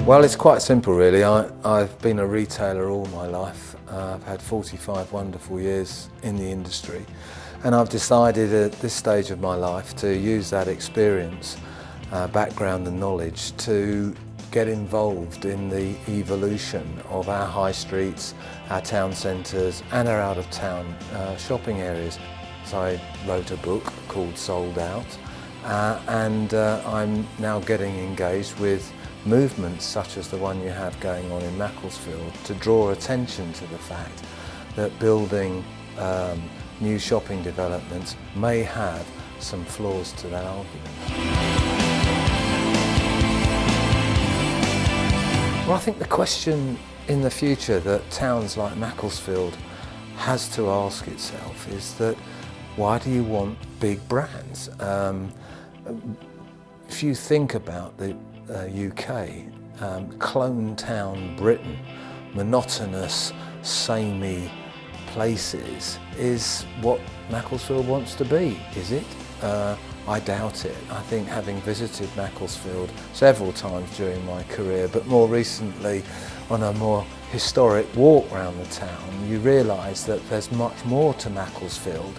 Well, it's quite simple really. I've been a retailer all my life. I've had 45 wonderful years in the industry, and I've decided at this stage of my life to use that experience, background and knowledge to get involved in the evolution of our high streets, our town centres and our out-of-town shopping areas. So I wrote a book called Sold Out, and I'm now getting engaged with movements such as the one you have going on in Macclesfield to draw attention to the fact that building new shopping developments may have some flaws to that argument. Well, I think the question in the future that towns like Macclesfield has to ask itself is that why do you want big brands? If you think about the UK, clone town Britain, monotonous, samey places is what Macclesfield wants to be, is it? I doubt it. I think having visited Macclesfield several times during my career, but more recently on a more historic walk around the town, you realise that there's much more to Macclesfield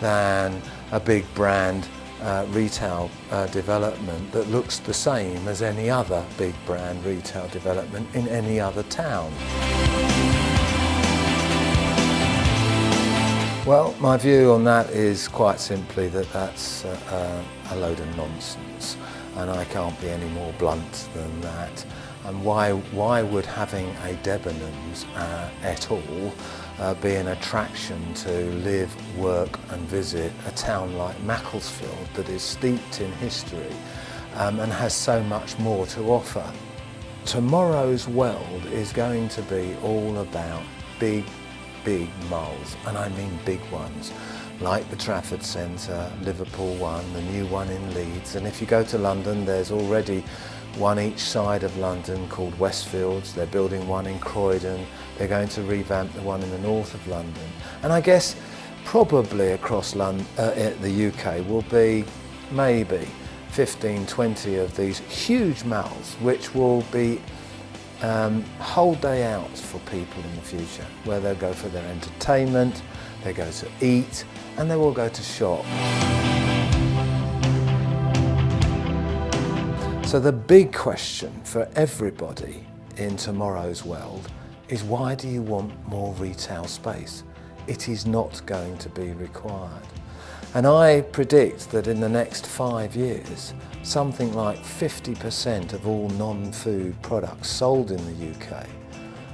than a big brand retail development that looks the same as any other big brand retail development in any other town. Well, my view on that is quite simply that that's a load of nonsense, and I can't be any more blunt than that. And why would having a Debenhams at all be an attraction to live, work and visit a town like Macclesfield that is steeped in history and has so much more to offer? Tomorrow's world is going to be all about big malls, and I mean big ones, like the Trafford Centre, Liverpool one, the new one in Leeds, and if you go to London there's already one each side of London called Westfields. They're building one in Croydon. They're going to revamp the one in the north of London. And I guess probably across the UK will be maybe 15, 20 of these huge malls, which will be whole day outs for people in the future, where they'll go for their entertainment, they go to eat, and they will go to shop. So the big question for everybody in tomorrow's world is, why do you want more retail space? It is not going to be required. And I predict that in the next 5 years, something like 50% of all non-food products sold in the UK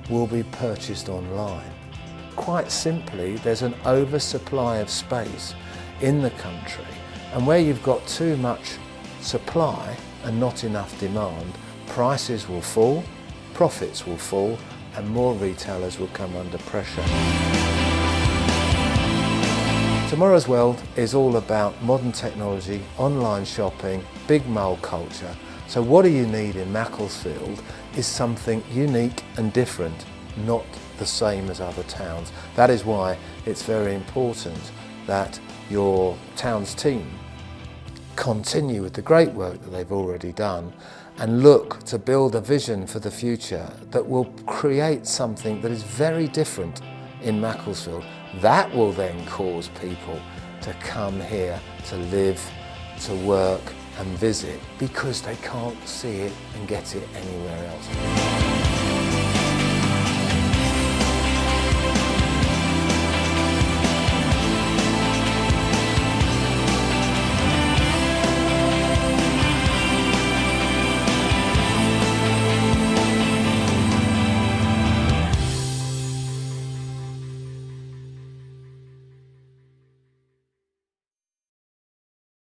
will be purchased online. Quite simply, there's an oversupply of space in the country, and where you've got too much supply and not enough demand, prices will fall, profits will fall, and more retailers will come under pressure. Tomorrow's world is all about modern technology, online shopping, big mall culture. So what do you need in Macclesfield is something unique and different, not the same as other towns. That is why it's very important that your town's team continue with the great work that they've already done and look to build a vision for the future that will create something that is very different in Macclesfield. That will then cause people to come here to live, to work and visit, because they can't see it and get it anywhere else.